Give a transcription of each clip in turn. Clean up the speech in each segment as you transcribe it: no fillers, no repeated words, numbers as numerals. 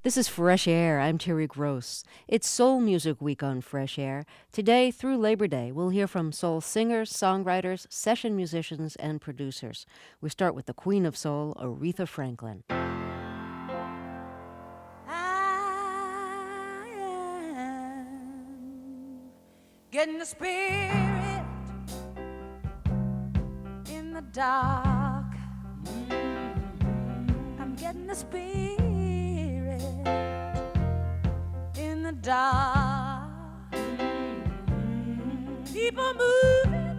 This is Fresh Air. I'm Terry Gross. It's Soul Music Week on Fresh Air. Today through Labor Day, we'll hear from soul singers, songwriters, session musicians, and producers. We start with the Queen of Soul, Aretha Franklin. I am getting the spirit in the dark. I'm getting the spirit in the dark. People moving,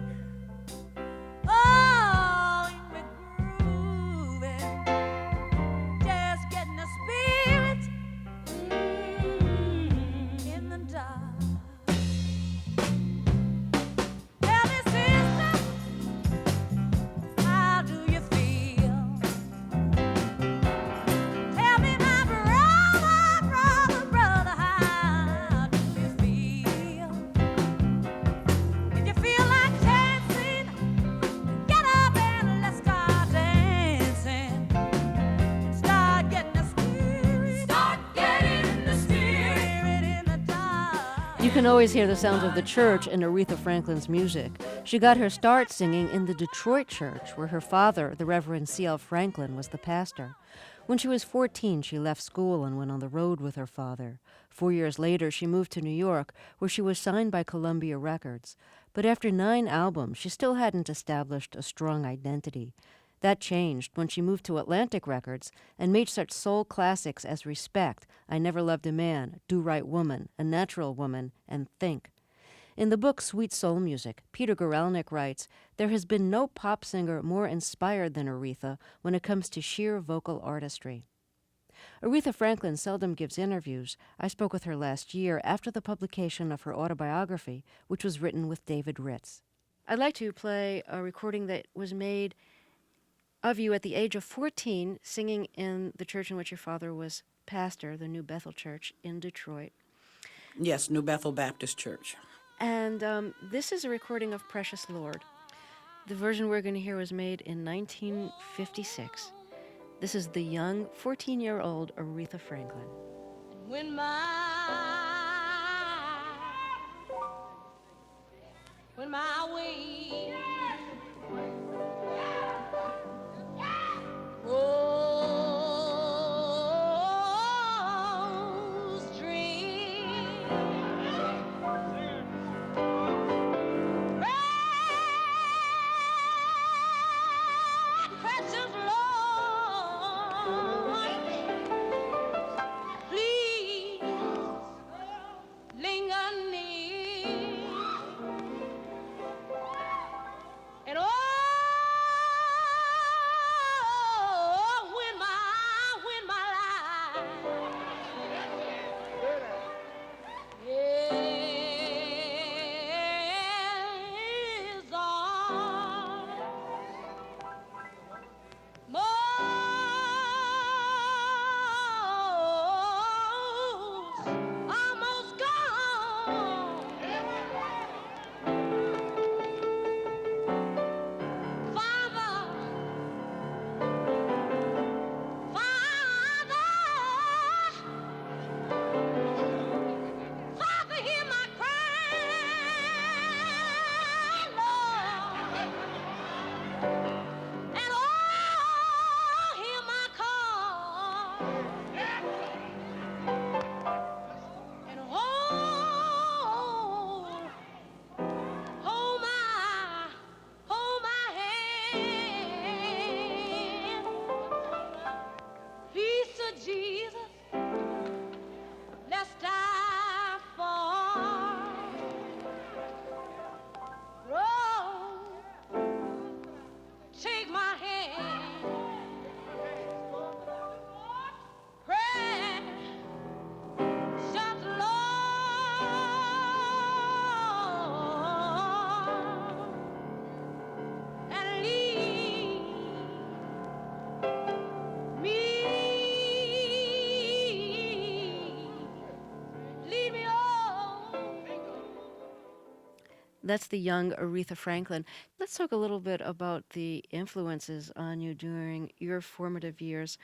oh, we're grooving, just getting the spirit in the dark. Tell me, sister, how do you feel? Tell me, my brother, how do you feel? If you feel like dancing, get up and let's start dancing. Start getting the spirit in the dark. You can always hear the sounds of the church in Aretha Franklin's music. She got her start singing in the Detroit church, where her father, the Reverend C.L. Franklin, was the pastor. When she was 14, she left school and went on the road with her father. 4 years later, she moved to New York, where she was signed by Columbia Records. But after 9 albums, she still hadn't established a strong identity. That changed when she moved to Atlantic Records and made such soul classics as Respect, I Never Loved a Man, Do Right Woman, A Natural Woman, and Think. In the book Sweet Soul Music, Peter Guralnick writes, there has been no pop singer more inspired than Aretha when it comes to sheer vocal artistry. Aretha Franklin seldom gives interviews. I spoke with her last year after the publication of her autobiography, which was written with David Ritz. I'd like to play a recording that was made of you at the age of 14 singing in the church in which your father was pastor, the New Bethel Church in Detroit. Yes, New Bethel Baptist Church. And this is a recording of Precious Lord. The version we're going to hear was made in 1956. This is the young 14-year-old Aretha Franklin. When my way rose dream, precious Lord, please linger near. And oh, when my life is almost gone. Father, hear my cry, Lord, and oh, hear my call, and hold my hand, please, Sir Jesus, let's die for. Oh, take my hand, precious Lord, and lead me on. That's the young Aretha Franklin. Let's talk a little bit about the influences on you during your formative years.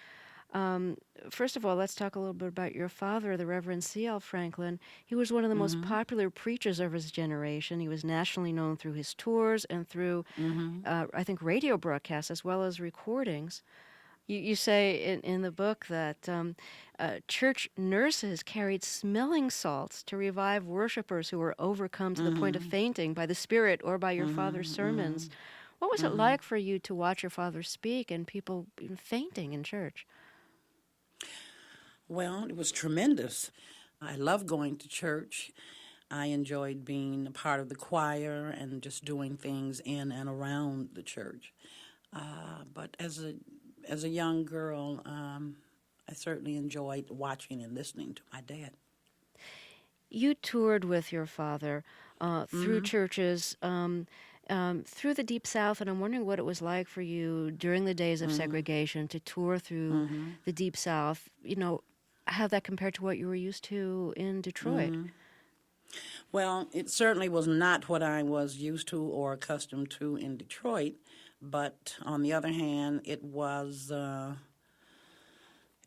First of all, let's talk a little bit about your father, the Reverend C.L. Franklin. He was one of the most popular preachers of his generation. He was nationally known through his tours and through, I think, radio broadcasts as well as recordings. You say in the book that church nurses carried smelling salts to revive worshipers who were overcome to the point of fainting by the Spirit or by your father's sermons. What was it like for you to watch your father speak and people fainting in church? Well, it was tremendous. I loved going to church. I enjoyed being a part of the choir and just doing things in and around the church. But as a young girl, I certainly enjoyed watching and listening to my dad. You toured with your father through churches, through the Deep South, and I'm wondering what it was like for you during the days of segregation to tour through the Deep South. You know, how that compared to what you were used to in Detroit. Well, it certainly was not what I was used to or accustomed to in Detroit, but on the other hand, it was not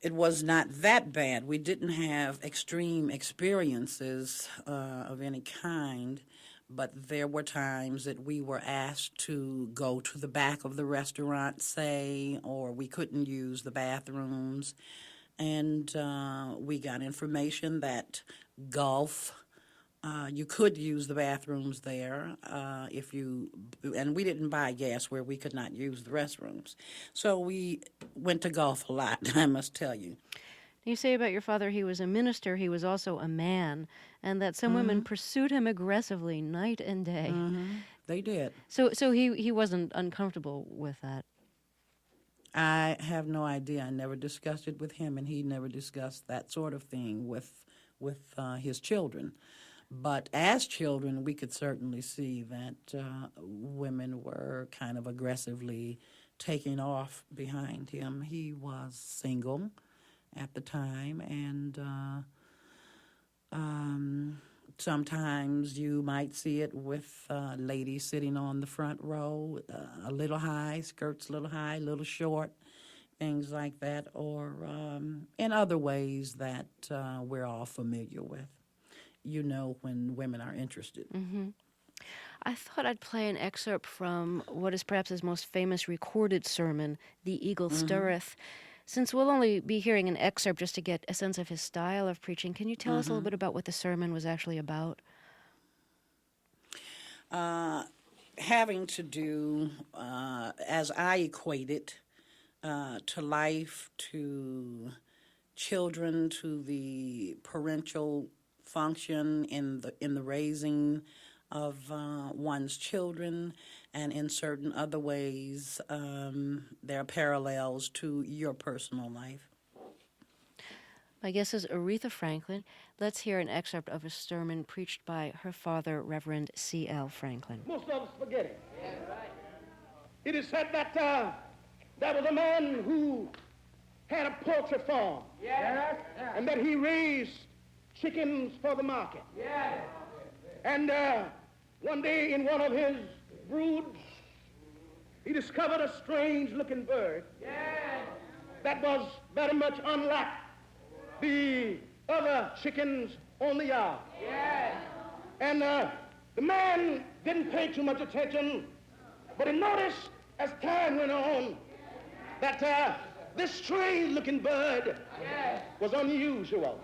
that bad. We didn't have extreme experiences of any kind, but there were times that we were asked to go to the back of the restaurant, say, or we couldn't use the bathrooms. And we got information that you could use the bathrooms there and we didn't buy gas where we could not use the restrooms. So we went to golf a lot, I must tell you. You say about your father he was a minister, he was also a man, and that some women pursued him aggressively night and day. They did. So he wasn't uncomfortable with that. I have no idea. I never discussed it with him, and he never discussed that sort of thing with his children. But as children, we could certainly see that women were kind of aggressively taking off behind him. He was single at the time, and sometimes you might see it with ladies sitting on the front row, a little high, skirts a little high, a little short, things like that, or in other ways that we're all familiar with. You know when women are interested. I thought I'd play an excerpt from what is perhaps his most famous recorded sermon, The Eagle Stirreth. Since we'll only be hearing an excerpt just to get a sense of his style of preaching, can you tell us a little bit about what the sermon was actually about? Having to do, as I equate it, to life, to children, to the parental function in the raising of one's children, and in certain other ways, there are parallels to your personal life. My guest is Aretha Franklin. Let's hear an excerpt of a sermon preached by her father, Reverend C.L. Franklin. Most of us forget it. It is said that there was a man who had a poultry farm, and that he raised chickens for the market. And one day in one of his broods, he discovered a strange-looking bird that was very much unlike the other chickens on the yard. And the man didn't pay too much attention, but he noticed as time went on that this strange-looking bird was unusual.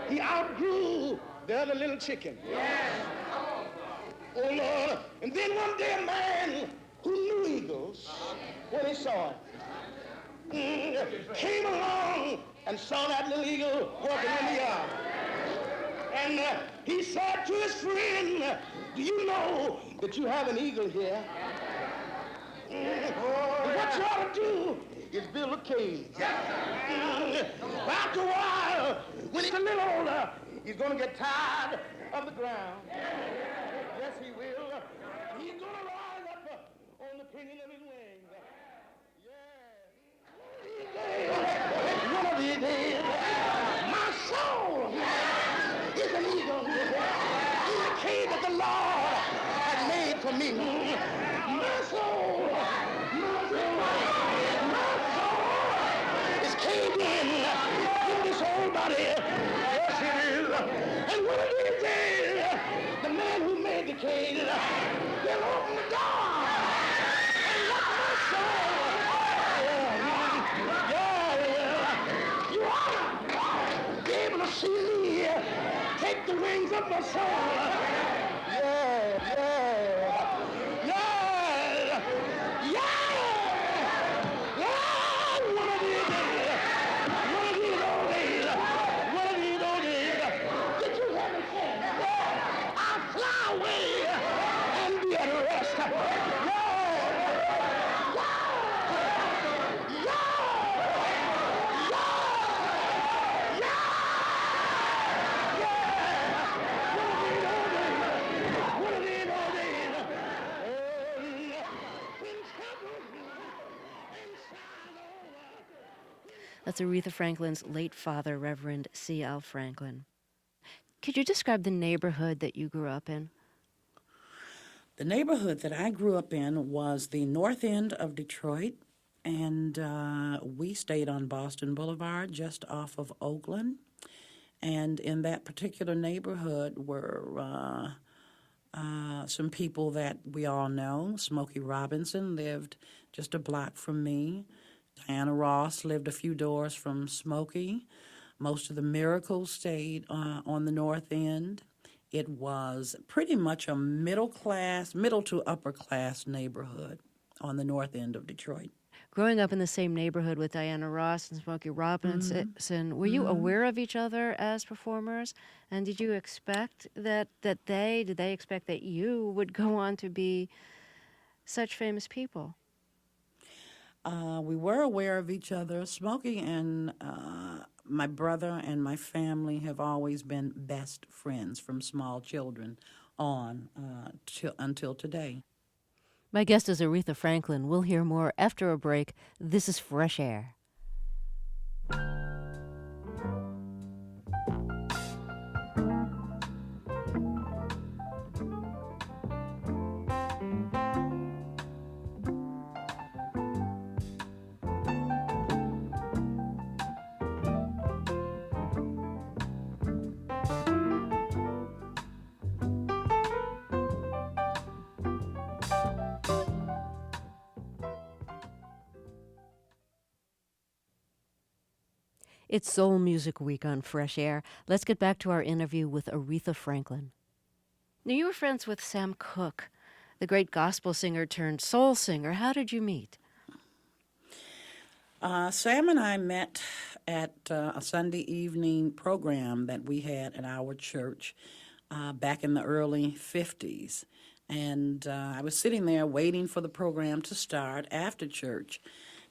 He outgrew the other little chicken. Oh, Lord. And then one day a man who knew eagles, when he saw it, came along and saw that little eagle walking in the yard. And he said to his friend, do you know that you have an eagle here? And what you ought to do is build a cage. After a while, when he's a little older, he's going to get tired of the ground. Yes, he will. He's going to rise up on the pinion of his wings. Yeah. One of these days, my soul is an eagle in the cage that the Lord has made for me. My soul is indicated, then open the door and let my soul. Yeah, you ought to be able to see me take the wings of my soul. Yeah, yeah, yeah, yeah, yeah. One of these days, one of these old days, one of these old days. Did you hear me say? Yeah, I'll fly away and be at rest. Yeah, yeah, yeah, yeah. One of these old days. When trouble inside over. That's Aretha Franklin's late father, Reverend C.L. Franklin. Could you describe the neighborhood that you grew up in? The neighborhood that I grew up in was the north end of Detroit, and we stayed on Boston Boulevard just off of Oakland. And in that particular neighborhood were some people that we all know. Smokey Robinson lived just a block from me. Diana Ross lived a few doors from Smokey. Most of the Miracles stayed on the north end. It was pretty much a middle to upper class neighborhood on the north end of Detroit. Growing up in the same neighborhood with Diana Ross and Smokey Robinson, were you aware of each other as performers? And did you expect did they expect that you would go on to be such famous people? We were aware of each other. Smokey and my brother and my family have always been best friends from small children on until today. My guest is Aretha Franklin. We'll hear more after a break. This is Fresh Air. It's Soul Music Week on Fresh Air. Let's get back to our interview with Aretha Franklin. Now, you were friends with Sam Cooke, the great gospel singer turned soul singer. How did you meet? Sam and I met at a Sunday evening program that we had at our church back in the early 50s. And I was sitting there waiting for the program to start after church.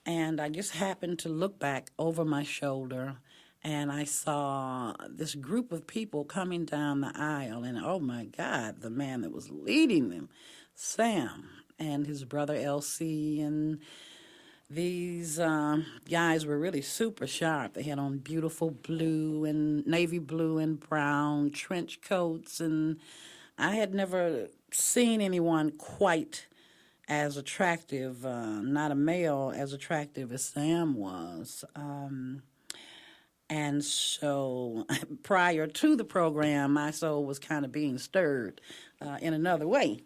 And I just happened to look back over my shoulder, and I saw this group of people coming down the aisle. And, oh, my God, the man that was leading them, Sam, and his brother L.C., and these guys were really super sharp. They had on beautiful blue and navy blue and brown trench coats, and I had never seen anyone quite as attractive, not a male as attractive as Sam was. And so prior to the program, my soul was kind of being stirred in another way.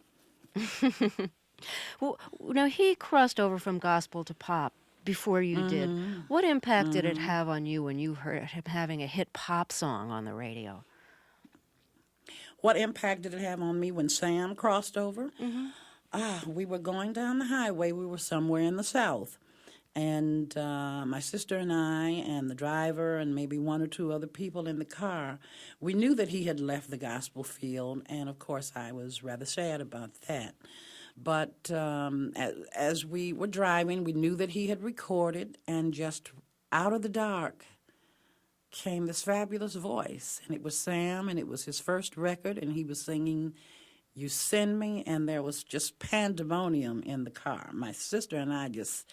Well, now, he crossed over from gospel to pop before you did. What impact did it have on you when you heard him having a hit pop song on the radio? What impact did it have on me when Sam crossed over? We were going down the highway. We were somewhere in the South. And my sister and I and the driver and maybe one or two other people in the car, we knew that he had left the gospel field. And, of course, I was rather sad about that. But as we were driving, we knew that he had recorded, and just out of the dark came this fabulous voice. And it was Sam, and it was his first record, and he was singing "You Send Me," and there was just pandemonium in the car. My sister and I just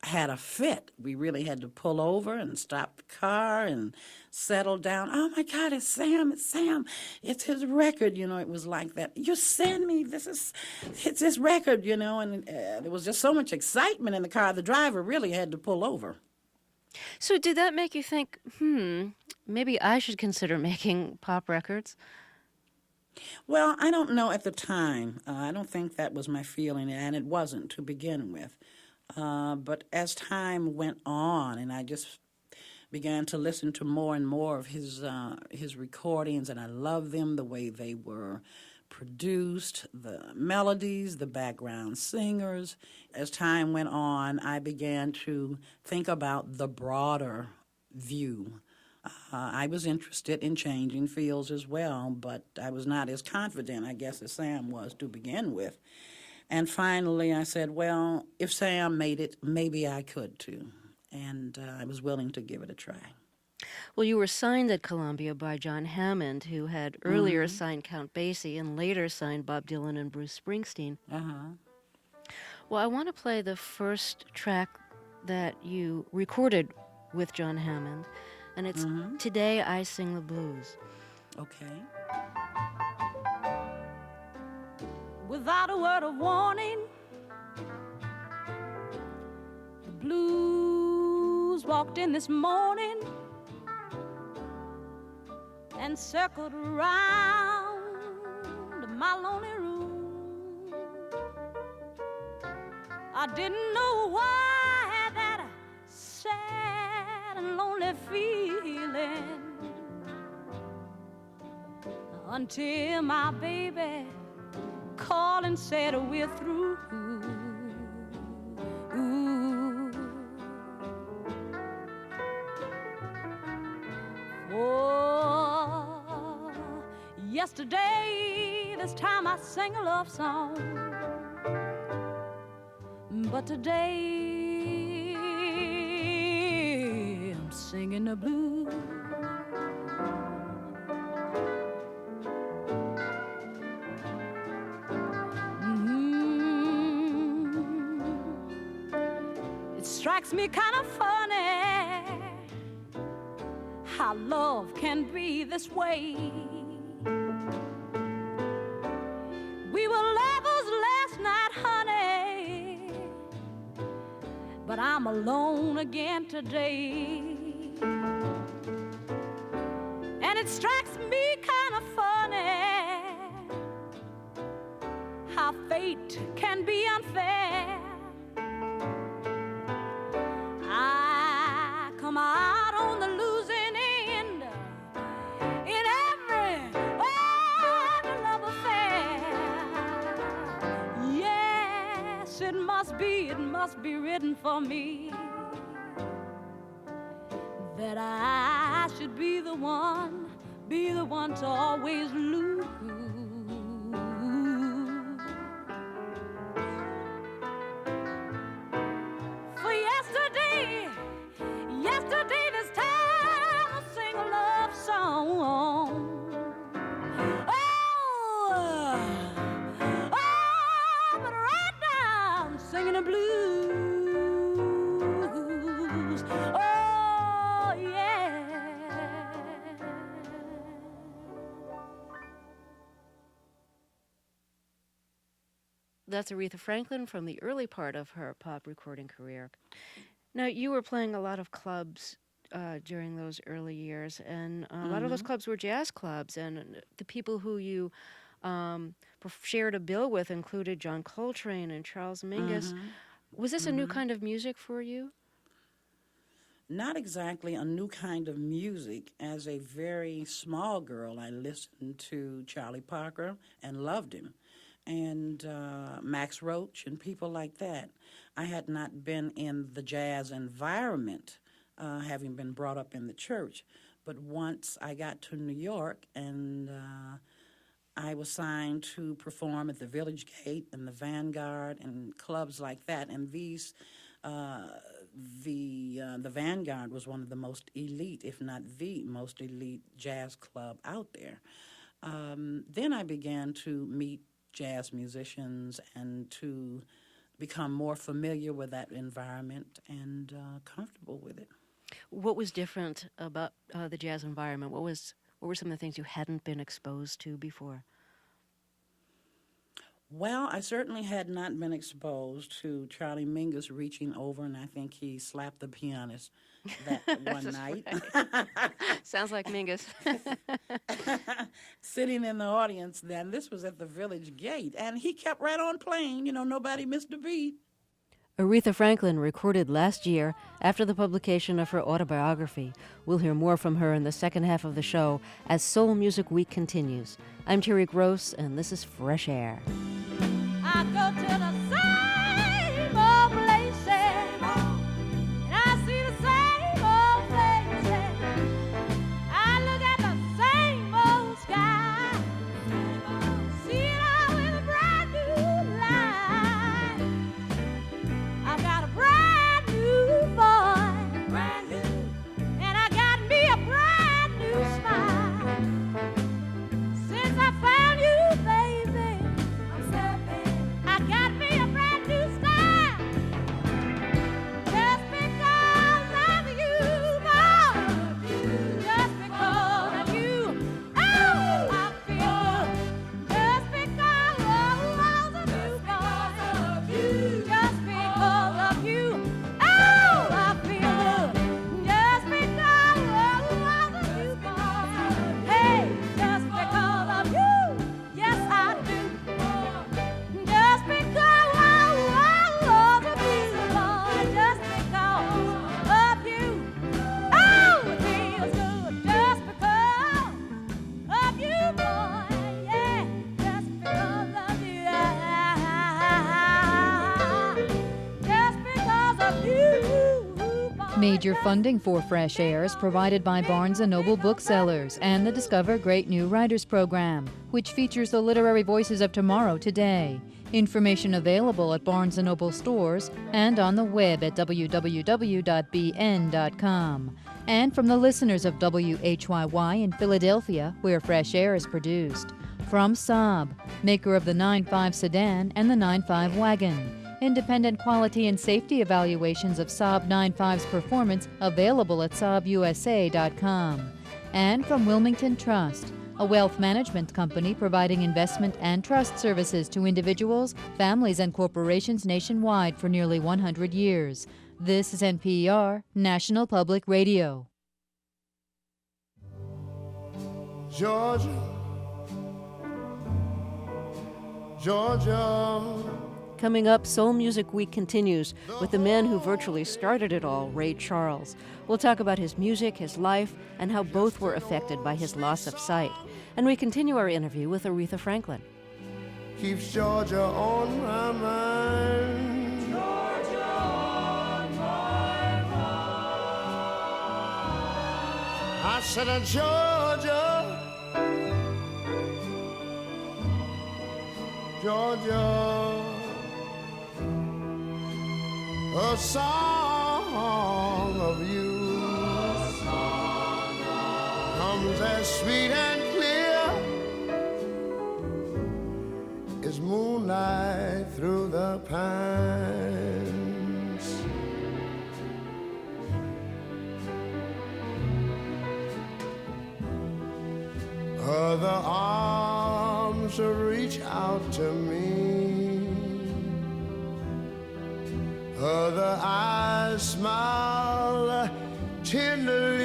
had a fit. We really had to pull over and stop the car and settle down. Oh, my God, it's Sam, it's Sam. It's his record, you know. It was like that. You send me, it's his record, you know. And there was just so much excitement in the car. The driver really had to pull over. So did that make you think, maybe I should consider making pop records? Well, I don't know at the time. I don't think that was my feeling, and it wasn't to begin with. But as time went on, and I just began to listen to more and more of his recordings, and I loved them the way they were produced, the melodies, the background singers. As time went on, I began to think about the broader view. I was interested in changing fields as well, but I was not as confident, I guess, as Sam was to begin with. And finally, I said, well, if Sam made it, maybe I could too. And I was willing to give it a try. Well, you were signed at Columbia by John Hammond, who had earlier signed Count Basie and later signed Bob Dylan and Bruce Springsteen. Well, I want to play the first track that you recorded with John Hammond, and it's Today I Sing the Blues. Okay. Without a word of warning, the blues walked in this morning and circled around my lonely room. I didn't know why I had that sad and lonely feeling until my baby called and said we're through. Oh, yesterday this time I sang a love song, but today I'm singing the blues. Strikes me kind of funny how love can be this way. We were lovers last night, honey, but I'm alone again today. And it strikes me kind of funny how fate can be unfair. I come out on the losing end in every love affair. Yes, it must be written for me that I should be the one to always lose. Yesterday this time I sing a love song. But right now I'm singing the blues. Oh, yeah. That's Aretha Franklin from the early part of her pop recording career. Now, you were playing a lot of clubs during those early years, and a lot of those clubs were jazz clubs, and the people who you shared a bill with included John Coltrane and Charles Mingus. Was this a new kind of music for you? Not exactly a new kind of music. As a very small girl, I listened to Charlie Parker and loved him, and Max Roach and people like that. I had not been in the jazz environment, having been brought up in the church. But once I got to New York and I was signed to perform at the Village Gate and the Vanguard and clubs like that, and these the Vanguard was one of the most elite, if not the most elite jazz club out there. Then I began to meet jazz musicians and to become more familiar with that environment and comfortable with it. What was different about the jazz environment? What were some of the things you hadn't been exposed to before? Well, I certainly had not been exposed to Charlie Mingus reaching over, and I think he slapped the pianist that one That's night. right. Sounds like Mingus. Sitting in the audience then. This was at the Village Gate, and he kept right on playing. Nobody missed a beat. Aretha Franklin recorded last year after the publication of her autobiography. We'll hear more from her in the second half of the show as Soul Music Week continues. I'm Terry Gross, and this is Fresh Air. I go to the same old places, and I see the same old faces. I look at the same old sky, see it all with a brand new light. I've got a brand new voice, brand new, and I got me a brand new smile. Since I found you, baby, I'm stepping. I got me a brand new style. Just because of you, boy. Just because of you. Oh, I feel good. Just because of you, boy. Just because of you. Oh, I feel good. Just because of you, boy. Hey, just because of you. Yes, I do. Just because of you, boy. Just because of you. Oh, it feels good. Just because of you, boy. Yeah, just because of you. Just because of you, boy. Major funding for Fresh Air is provided by Barnes & Noble Booksellers and the Discover Great New Writers program, which features the literary voices of tomorrow today. Information available at Barnes & Noble stores and on the web at www.bn.com. And from the listeners of WHYY in Philadelphia, where Fresh Air is produced. From Saab, maker of the 9.5 sedan and the 9.5 wagon. Independent quality and safety evaluations of Saab 9.5's performance available at SaabUSA.com. And from Wilmington Trust, a wealth management company providing investment and trust services to individuals, families, and corporations nationwide for nearly 100 years. This is NPR, National Public Radio. Georgia, Georgia. Coming up, Soul Music Week continues with the man who virtually started it all, Ray Charles. We'll talk about his music, his life, and how both were affected by his loss of sight. And we continue our interview with Aretha Franklin. Keeps Georgia on my mind. Georgia on my mind. I said, Georgia, Georgia, a song of you comes as sweet and clear as moonlight through the pines. Other arms reach out to me. Other eyes smile tenderly.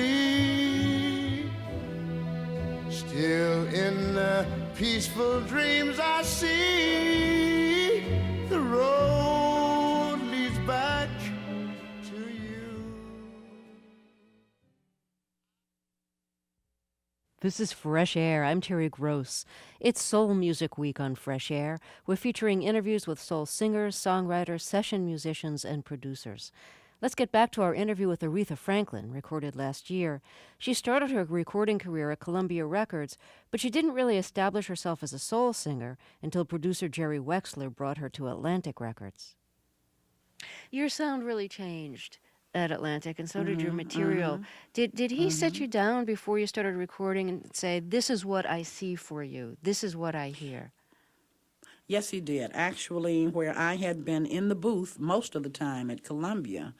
Still in the peaceful dreams I see, the road leads back to you. This is Fresh Air. I'm Terry Gross. It's Soul Music Week on Fresh Air. We're featuring interviews with soul singers, songwriters, session musicians, and producers. Let's get back to our interview with Aretha Franklin, recorded last year. She started her recording career at Columbia Records, but she didn't really establish herself as a soul singer until producer Jerry Wexler brought her to Atlantic Records. Your sound really changed at Atlantic, and so did your material. Did he set you down before you started recording and say, this is what I see for you, this is what I hear? Yes, he did. Actually, where I had been in the booth most of the time at Columbia,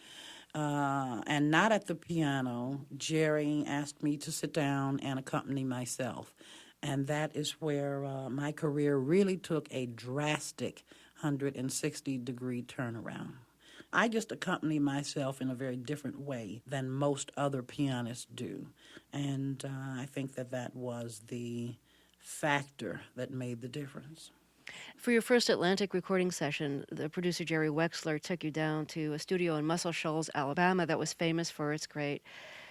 and not at the piano, Jerry asked me to sit down and accompany myself. And that is where my career really took a drastic 160-degree turnaround. I just accompany myself in a very different way than most other pianists do. And I think that that was the factor that made the difference. For your first Atlantic recording session, the producer Jerry Wexler took you down to a studio in Muscle Shoals, Alabama, that was famous for its great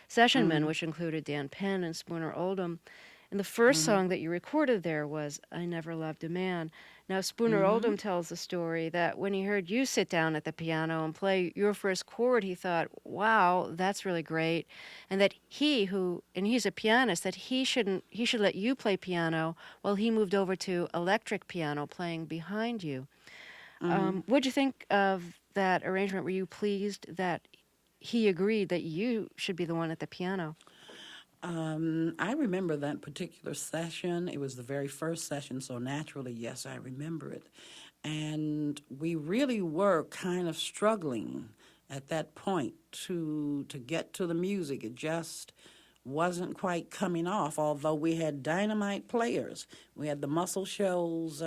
session men, which included Dan Penn and Spooner Oldham. And the first song that you recorded there was I Never Loved a Man. Now, Spooner Oldham tells the story that when he heard you sit down at the piano and play your first chord, he thought, wow, that's really great. And that he's a pianist, that he should let you play piano while he moved over to electric piano playing behind you. What'd you think of that arrangement? Were you pleased that he agreed that you should be the one at the piano? I remember that particular session. It was the very first session, so naturally, yes, I remember it. And we really were kind of struggling at that point to get to the music. It just wasn't quite coming off, although we had dynamite players. We had the Muscle Shoals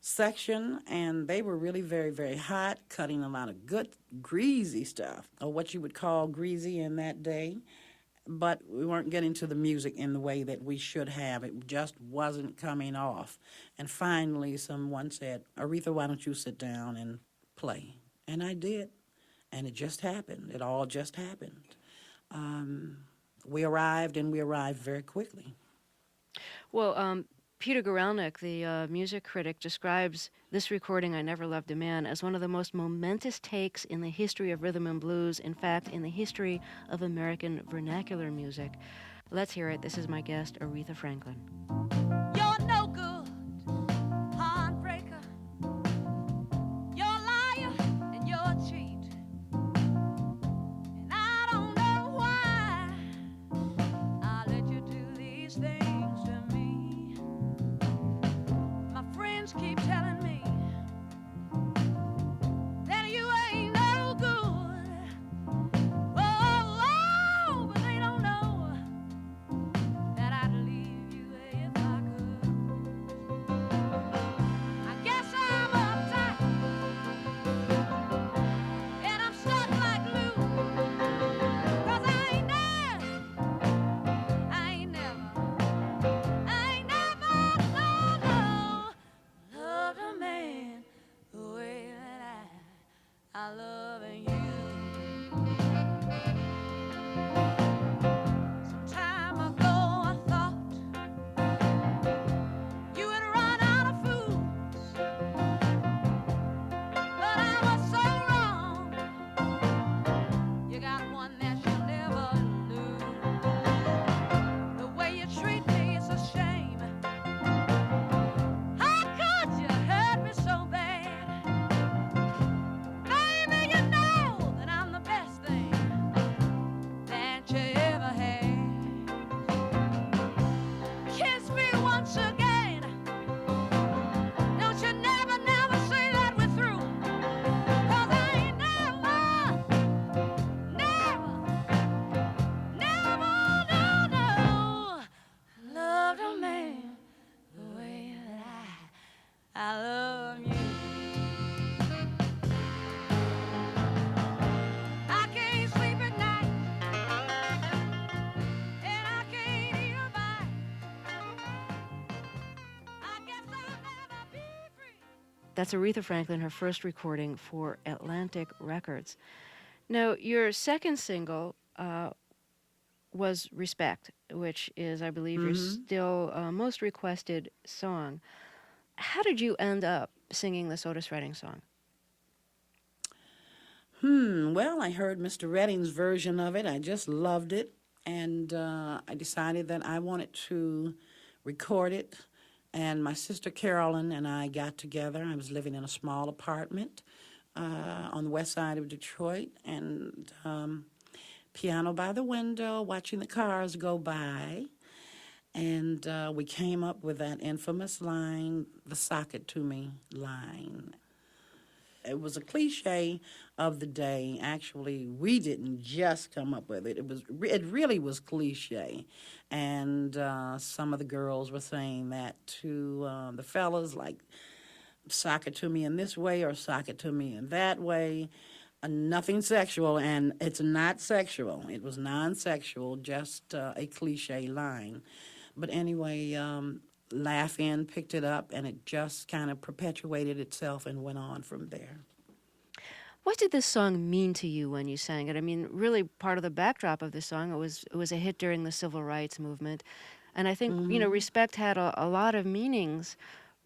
section, and they were really very, very hot, cutting a lot of good, greasy stuff, or what you would call greasy in that day. But we weren't getting to the music in the way that we should have. It just wasn't coming off. And finally, someone said, Aretha, why don't you sit down and play? And I did. And it just happened. It all just happened. We arrived, and we arrived very quickly. Well, Peter Guralnick, the music critic, describes this recording, I Never Loved a Man, as one of the most momentous takes in the history of rhythm and blues, in fact, in the history of American vernacular music. Let's hear it. This is my guest, Aretha Franklin. You're no good, heartbreaker. You're a liar and you're a cheat. And I don't know why I let you do these things to me. My friends keep telling me that you ain't no good. Oh, but they don't know that I'd leave you if I could. I guess I'm uptight and I'm stuck like glue. 'Cause I ain't never, no, loved a man the way that I love you. Some time ago I thought you had run out of fools, but I was so wrong. You got one that you'll never lose. The way you treat me is a shame. How could you hurt me so bad? Baby, you know that I'm the best thing that you ever had. Kiss me once again. Don't you never, never say that we're through. 'Cause I ain't never, no, loved a man the way that I love you. I can't sleep at night, and I can't eat a bite. I guess I'll never be free. That's Aretha Franklin, her first recording for Atlantic Records. Now, your second single was Respect, which is, I believe, your still most requested song. How did you end up singing this Otis Redding song? Well, I heard Mr. Redding's version of it. I just loved it. And I decided that I wanted to record it. And my sister Carolyn and I got together. I was living in a small apartment on the west side of Detroit. And piano by the window, watching the cars go by. And we came up with that infamous line, the sock it to me line. it was a cliche of the day. Actually, we didn't just come up with it. It really was cliche, and some of the girls were saying that to the fellas, like, sock it to me in this way or sock it to me in that way. Nothing sexual, and it's not sexual. It was non-sexual, just a cliche line. But anyway, Laugh In picked it up, and it just kind of perpetuated itself and went on from there. What did this song mean to you when you sang it? I mean, really, part of the backdrop of this song, it was a hit during the Civil Rights Movement, and I think respect had a lot of meanings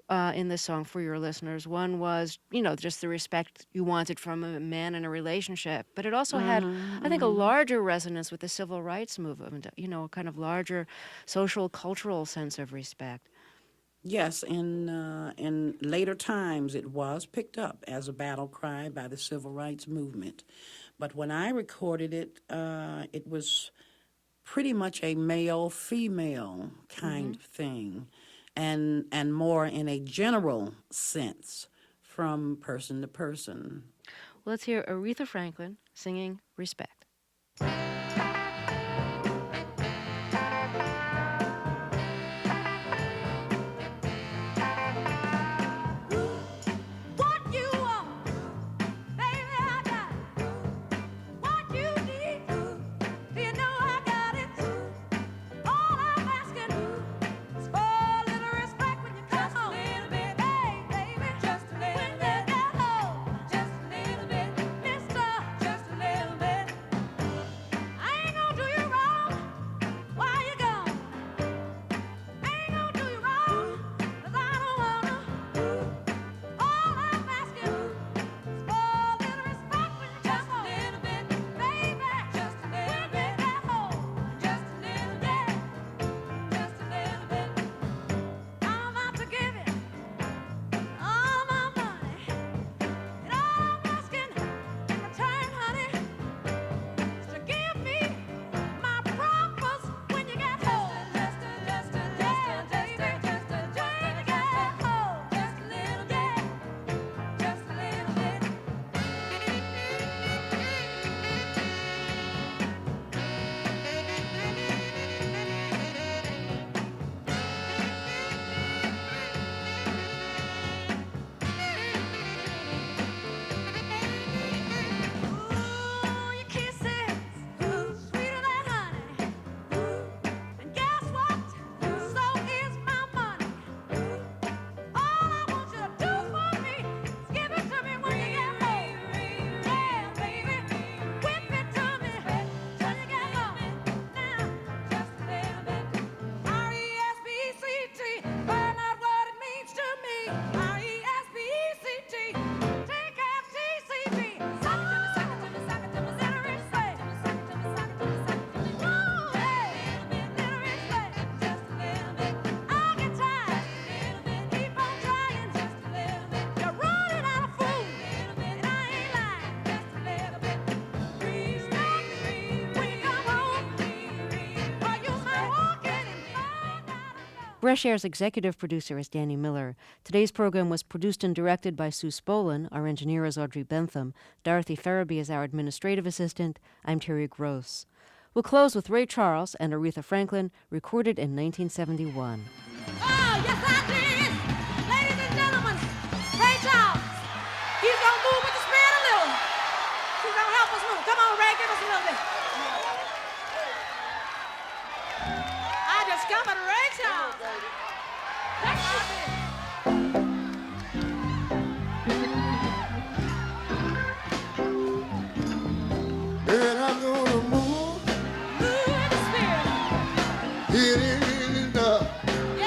in this song for your listeners. One was, just the respect you wanted from a man in a relationship, but it also had, I think, a larger resonance with the Civil Rights Movement. A kind of larger social, cultural sense of respect. Yes, in later times, it was picked up as a battle cry by the Civil Rights Movement. But when I recorded it, it was pretty much a male-female kind of thing, and more in a general sense from person to person. Well, let's hear Aretha Franklin singing Respect. What you want, baby, I got it. What you need, do you know I got it? All I'm asking is for a little respect when you come home. Just a little bit, hey, baby, just a little when bit. You get home, just a little bit, mister, just a little bit. I ain't gonna do you wrong while you're gone. I ain't gonna do you wrong, 'cause I don't wanna. All I'm asking is for a little respect when you come home. Just a little bit, baby, just a little bit. When you get home, just a little bit, just a little bit. I'm about to give you all my money, and all I'm asking in return, honey, is to give me my promise when you get home. Just a little bit, when you get home, just a little bit, just a little bit. Ooh, your kisses, sweeter than honey. And guess what? So is my money. All I want you to do for me is give it to me when you get home. Yeah, baby, whip it to me when you get home. Now, just a little bit. R-E-S-P-E-C-T, find out what it means to me. R-E-S-P-E-C-T, T-F-T-C-B. Sock it to me, sock it to me, sock it to me, little respect. Sock it to me, sock it to me, sock it to me. Ooh, hey, little respect, just a little bit. I'll get tired, keep on trying, just a little bit. You're running out of food, and I ain't lying, just a little bit. Respect when you come home, or you might walk in and find out. Fresh Air's executive producer is Danny Miller. Today's program was produced and directed by Sue Spolin. Our engineer is Audrey Bentham. Dorothy Farabee is our administrative assistant. I'm Terry Gross. We'll close with Ray Charles and Aretha Franklin, recorded in 1971. Oh, yes, I did. Ladies and gentlemen, Ray Charles. He's going to move with the spirit a little. He's going to help us move. Come on, Ray, give us a little bit. I discovered Ray Charles. That's my bit. And I'm gonna move Move with the spirit. it in the Yeah.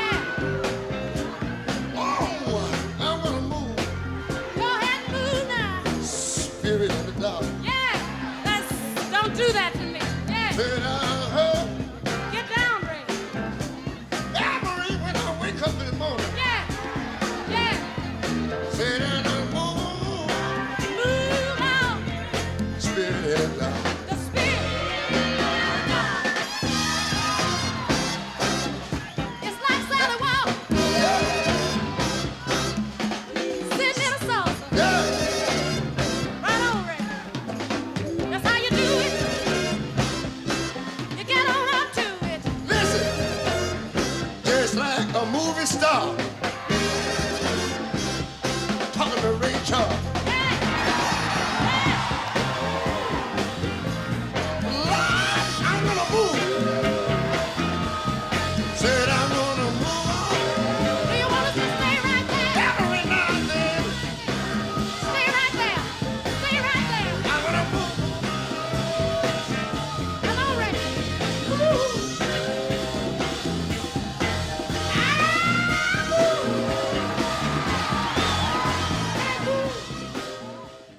movie star talking to Ray Charles. Lord, I'm gonna move. Said